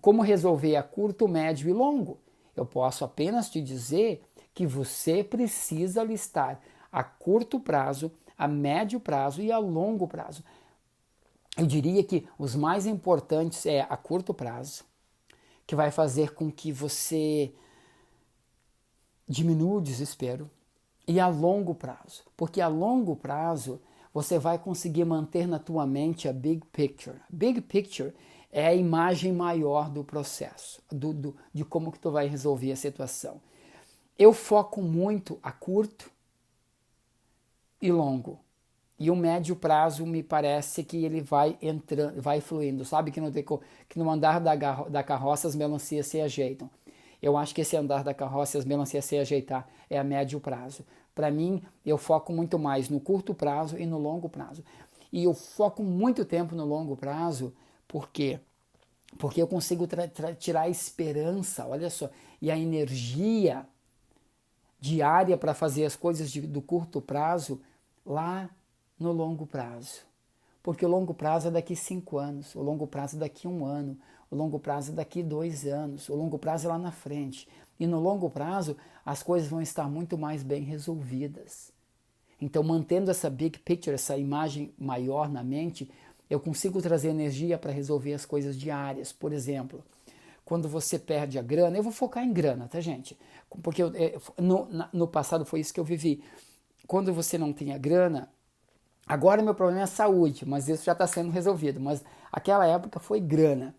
como resolver a curto, médio e longo. Eu posso apenas te dizer que você precisa listar a curto prazo, a médio prazo e a longo prazo. Eu diria que os mais importantes é a curto prazo, que vai fazer com que você diminua o desespero, e a longo prazo, porque a longo prazo você vai conseguir manter na tua mente a big picture. Big picture é a imagem maior do processo, de como que tu vai resolver a situação. Eu foco muito a curto e longo. E o médio prazo me parece que ele vai entrando, vai fluindo. Sabe que no andar da carroça as melancias se ajeitam. Eu acho que esse andar da carroça, as melancias se ajeitar, é a médio prazo. Para mim, eu foco muito mais no curto prazo e no longo prazo. E eu foco muito tempo no longo prazo, por quê? Porque eu consigo tirar a esperança, olha só, e a energia diária para fazer as coisas do curto prazo lá no longo prazo. Porque o longo prazo é daqui 5 anos, o longo prazo é daqui 1 ano, o longo prazo é daqui 2 anos, o longo prazo é lá na frente. E no longo prazo as coisas vão estar muito mais bem resolvidas. Então, mantendo essa big picture, essa imagem maior na mente, eu consigo trazer energia para resolver as coisas diárias. Por exemplo, quando você perde a grana, eu vou focar em grana, tá, gente? Porque no passado foi isso que eu vivi. Quando você não tem a grana, agora meu problema é a saúde, mas isso já está sendo resolvido. Mas aquela época foi grana.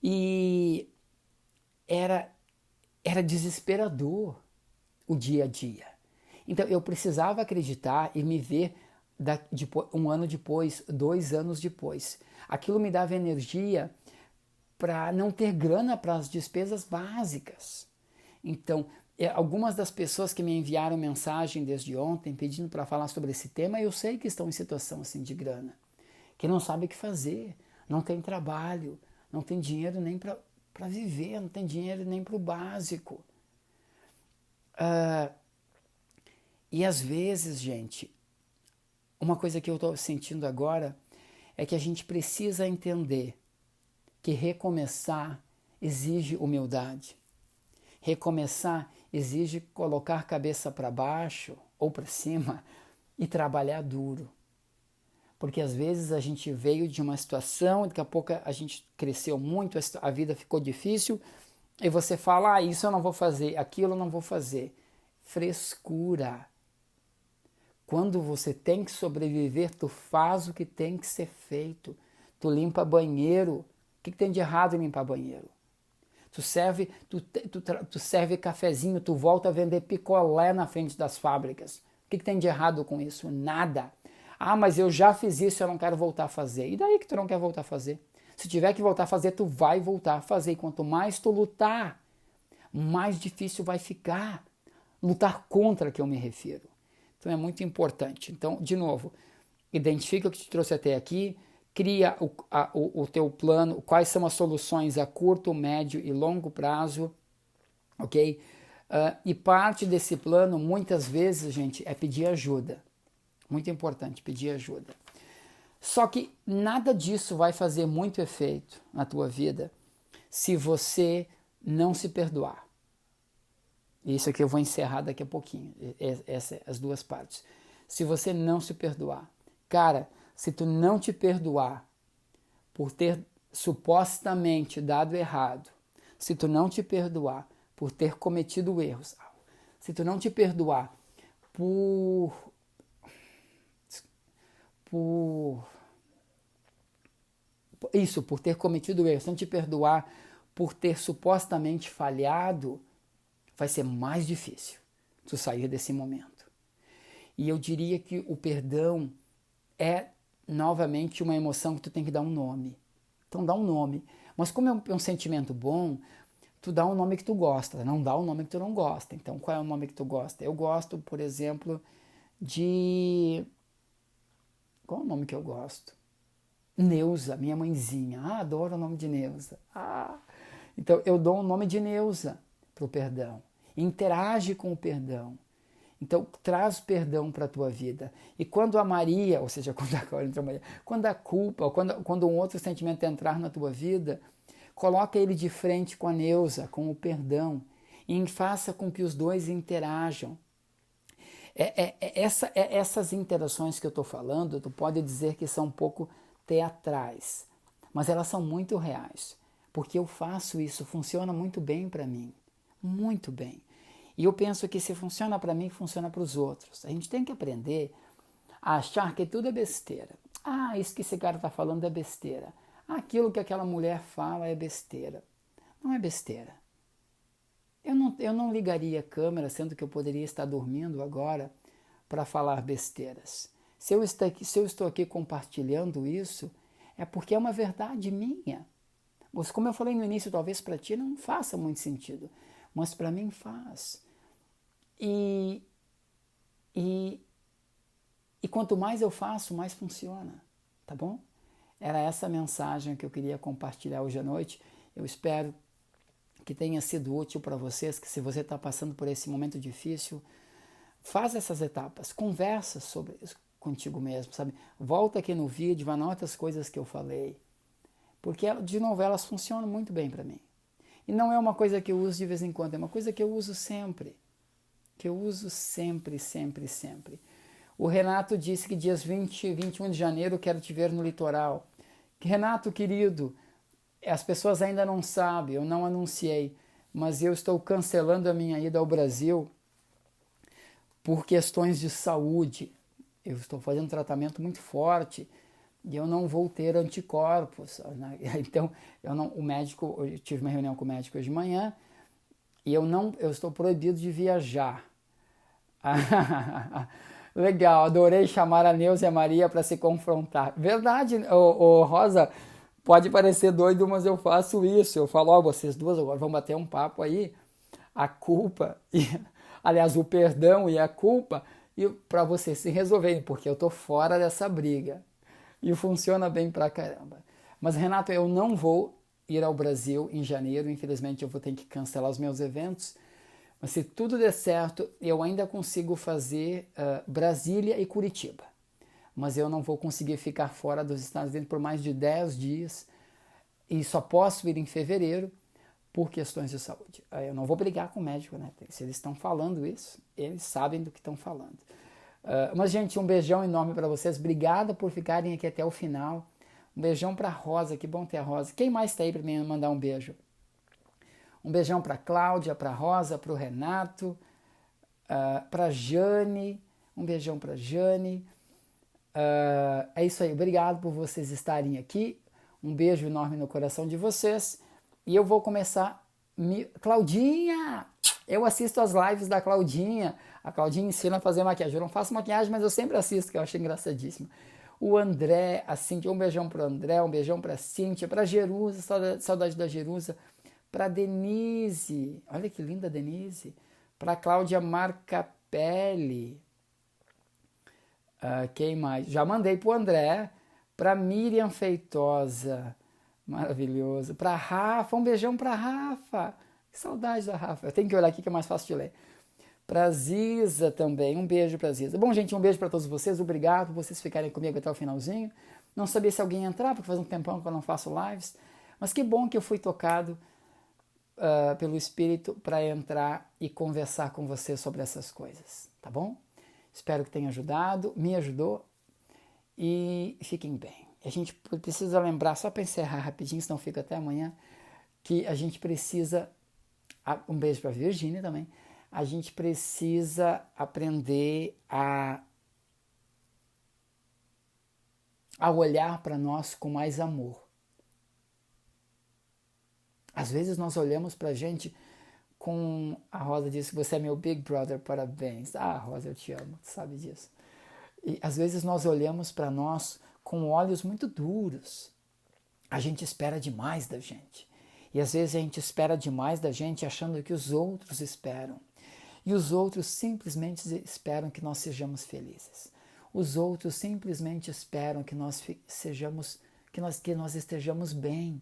E era desesperador o dia a dia. Então eu precisava acreditar e me ver 1 ano depois, 2 anos depois. Aquilo me dava energia para não ter grana para as despesas básicas. Então, algumas das pessoas que me enviaram mensagem desde ontem pedindo para falar sobre esse tema, eu sei que estão em situação assim de grana, que não sabem o que fazer, não tem trabalho, não tem dinheiro nem para viver, não tem dinheiro nem para o básico. E às vezes, gente, uma coisa que eu estou sentindo agora é que a gente precisa entender que recomeçar exige humildade. Recomeçar exige colocar a cabeça para baixo ou para cima e trabalhar duro. Porque às vezes a gente veio de uma situação, daqui a pouco a gente cresceu muito, a vida ficou difícil, e você fala, isso eu não vou fazer, aquilo eu não vou fazer. Frescura. Quando você tem que sobreviver, tu faz o que tem que ser feito. Tu limpa banheiro. O que tem de errado em limpar banheiro? Tu serve cafezinho, tu volta a vender picolé na frente das fábricas. O que tem de errado com isso? Nada. Mas eu já fiz isso, eu não quero voltar a fazer. E daí que tu não quer voltar a fazer? Se tiver que voltar a fazer, tu vai voltar a fazer. E quanto mais tu lutar, mais difícil vai ficar. Lutar contra que eu me refiro. Então é muito importante. Então, de novo, identifica o que te trouxe até aqui, cria o teu plano, quais são as soluções a curto, médio e longo prazo, ok? E parte desse plano, muitas vezes, gente, é pedir ajuda. Muito importante, pedir ajuda. Só que nada disso vai fazer muito efeito na tua vida se você não se perdoar. Isso aqui eu vou encerrar daqui a pouquinho, as 2 partes. Se você não se perdoar, cara, se tu não te perdoar por ter supostamente dado errado, se tu não te perdoar por ter cometido erros, se tu não te perdoar por ter cometido erros, se não te perdoar por ter supostamente falhado, vai ser mais difícil tu sair desse momento. E eu diria que o perdão é, novamente, uma emoção que tu tem que dar um nome. Então dá um nome. Mas como é um sentimento bom, tu dá um nome que tu gosta, não dá um nome que tu não gosta. Então qual é o nome que tu gosta? Eu gosto, por exemplo, de... Qual é o nome que eu gosto? Neuza, minha mãezinha. Ah, adoro o nome de Neuza. Então eu dou um nome de Neuza para o perdão. Interage com o perdão. Então traz perdão para a tua vida. E quando a Maria, ou seja, quando a culpa, ou quando um outro sentimento entrar na tua vida, coloca ele de frente com a Neuza, com o perdão, e faça com que os dois interajam. Essas interações que eu estou falando, tu pode dizer que são um pouco teatrais, mas elas são muito reais, porque eu faço isso, funciona muito bem para mim, muito bem. E eu penso que se funciona para mim, funciona para os outros. A gente tem que aprender a achar que tudo é besteira. Isso que esse cara está falando é besteira. Aquilo que aquela mulher fala é besteira. Não é besteira. Eu não ligaria a câmera, sendo que eu poderia estar dormindo agora, para falar besteiras. Se eu estou aqui compartilhando isso, é porque é uma verdade minha. Mas como eu falei no início, talvez para ti não faça muito sentido, mas para mim faz. E quanto mais eu faço, mais funciona, tá bom? Era essa a mensagem que eu queria compartilhar hoje à noite. Eu espero que tenha sido útil para vocês, que se você está passando por esse momento difícil, faz essas etapas, conversa sobre isso contigo mesmo, sabe? Volta aqui no vídeo, anota as coisas que eu falei, porque, de novo, elas funcionam muito bem para mim. E não é uma coisa que eu uso de vez em quando, é uma coisa que eu uso sempre. Sempre. O Renato disse que dias 20 e 21 de janeiro eu quero te ver no litoral. Renato, querido, as pessoas ainda não sabem, eu não anunciei, mas eu estou cancelando a minha ida ao Brasil por questões de saúde. Eu estou fazendo um tratamento muito forte e eu não vou ter anticorpos. Então, eu tive uma reunião com o médico hoje de manhã e eu estou proibido de viajar. Legal, adorei chamar a Neuza e a Maria para se confrontar. Verdade, Rosa, pode parecer doido, mas eu faço isso. Eu falo, vocês duas agora vão bater um papo aí. A culpa, aliás, o perdão e a culpa, e para vocês se resolverem, porque eu tô fora dessa briga. E funciona bem pra caramba. Mas, Renato, eu não vou ir ao Brasil em janeiro, infelizmente eu vou ter que cancelar os meus eventos. Mas se tudo der certo, eu ainda consigo fazer Brasília e Curitiba. Mas eu não vou conseguir ficar fora dos Estados Unidos por mais de 10 dias. E só posso ir em fevereiro por questões de saúde. Eu não vou brigar com o médico, né? Se eles estão falando isso, eles sabem do que estão falando. Mas, gente, um beijão enorme para vocês. Obrigada por ficarem aqui até o final. Um beijão para a Rosa, que bom ter a Rosa. Quem mais está aí para me mandar um beijo? Um beijão para a Cláudia, para a Rosa, para o Renato, para a Jane. Um beijão para a Jane. É isso aí. Obrigado por vocês estarem aqui. Um beijo enorme no coração de vocês. E eu vou começar... Claudinha! Eu assisto as lives da Claudinha. A Claudinha ensina a fazer maquiagem. Eu não faço maquiagem, mas eu sempre assisto, que eu acho engraçadíssimo. O André, a Cíntia. Um beijão para o André, um beijão para a Cíntia, para a Jerusa, saudade da Jerusa. Para Denise, olha que linda Denise. Para Cláudia Marcapelli. Quem mais? Já mandei para o André. Para Miriam Feitosa. Maravilhoso. Para Rafa, um beijão para Rafa. Que saudade da Rafa. Eu tenho que olhar aqui que é mais fácil de ler. Para Ziza também. Um beijo para Ziza. Bom, gente, um beijo para todos vocês. Obrigado por vocês ficarem comigo até o finalzinho. Não sabia se alguém ia entrar, porque faz um tempão que eu não faço lives. Mas que bom que eu fui tocado pelo Espírito para entrar e conversar com você sobre essas coisas, tá bom? Espero que tenha ajudado, me ajudou e fiquem bem. A gente precisa lembrar, só para encerrar rapidinho, senão fica até amanhã, que a gente precisa, um beijo para a Virgínia também, a gente precisa aprender a olhar para nós com mais amor. Às vezes nós olhamos para a gente com... A Rosa disse, você é meu Big Brother, parabéns. Rosa, eu te amo, tu sabe disso. E às vezes nós olhamos para nós com olhos muito duros. A gente espera demais da gente. E às vezes a gente espera demais da gente achando que os outros esperam. E os outros simplesmente esperam que nós sejamos felizes. Os outros simplesmente esperam que nós sejamos, que nós estejamos bem.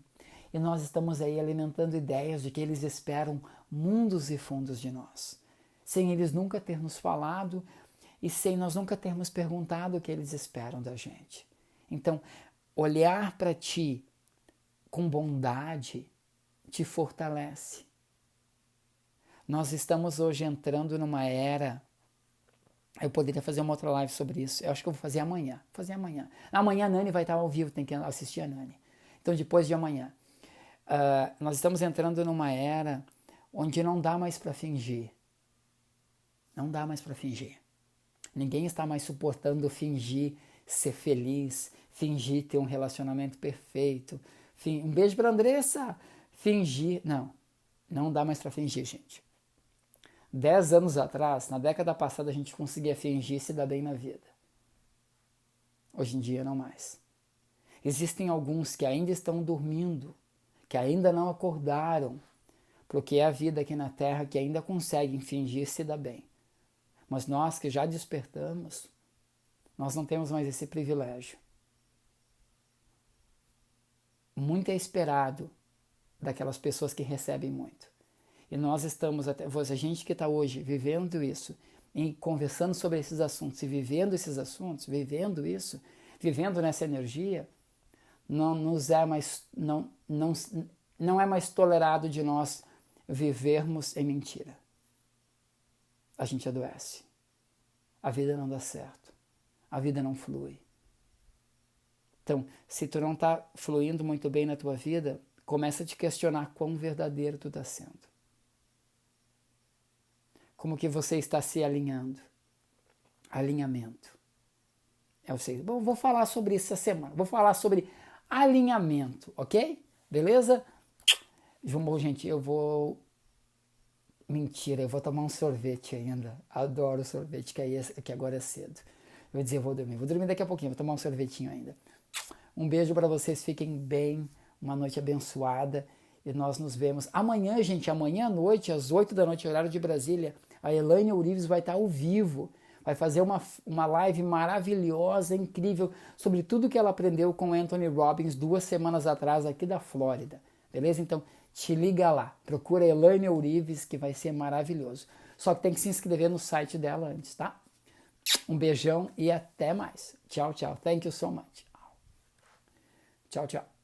E nós estamos aí alimentando ideias de que eles esperam mundos e fundos de nós, sem eles nunca ter nos falado e sem nós nunca termos perguntado o que eles esperam da gente. Então, olhar para ti com bondade te fortalece. Nós estamos hoje entrando numa era. Eu poderia fazer uma outra live sobre isso. Eu acho que eu vou fazer amanhã. Amanhã a Nani vai estar ao vivo, tem que assistir a Nani. Então, depois de amanhã. Nós estamos entrando numa era onde não dá mais para fingir. Não dá mais para fingir. Ninguém está mais suportando fingir ser feliz, fingir ter um relacionamento perfeito. Um beijo para Andressa. Fingir. Não dá mais para fingir, gente. 10 anos atrás, na década passada, a gente conseguia fingir se dar bem na vida. Hoje em dia, não mais. Existem alguns que ainda estão dormindo, que ainda não acordaram, porque é a vida aqui na Terra que ainda conseguem fingir se dar bem. Mas nós que já despertamos, nós não temos mais esse privilégio. Muito é esperado daquelas pessoas que recebem muito. E nós estamos, a gente que está hoje vivendo isso, e conversando sobre esses assuntos, e vivendo esses assuntos, vivendo isso, vivendo nessa energia, não é mais tolerado de nós vivermos em mentira. A gente adoece. A vida não dá certo. A vida não flui. Então, se tu não está fluindo muito bem na tua vida, começa a te questionar quão verdadeiro tu está sendo. Como que você está se alinhando? Alinhamento. Eu sei. Bom, vou falar sobre isso essa semana. Vou falar sobre alinhamento, ok? Beleza? Bom, gente, eu vou... Mentira, eu vou tomar um sorvete ainda. Adoro sorvete, que agora é cedo. Eu vou dizer, eu vou dormir. Vou dormir daqui a pouquinho, vou tomar um sorvetinho ainda. Um beijo para vocês, fiquem bem. Uma noite abençoada. E nós nos vemos amanhã, gente. Amanhã à noite, às 8 da noite, horário de Brasília, a Elaine Urives vai estar ao vivo. Vai fazer uma live maravilhosa, incrível, sobre tudo que ela aprendeu com Anthony Robbins 2 semanas atrás aqui da Flórida. Beleza? Então, te liga lá. Procura a Elaine Urives, que vai ser maravilhoso. Só que tem que se inscrever no site dela antes, tá? Um beijão e até mais. Tchau, tchau. Thank you so much. Tchau, tchau.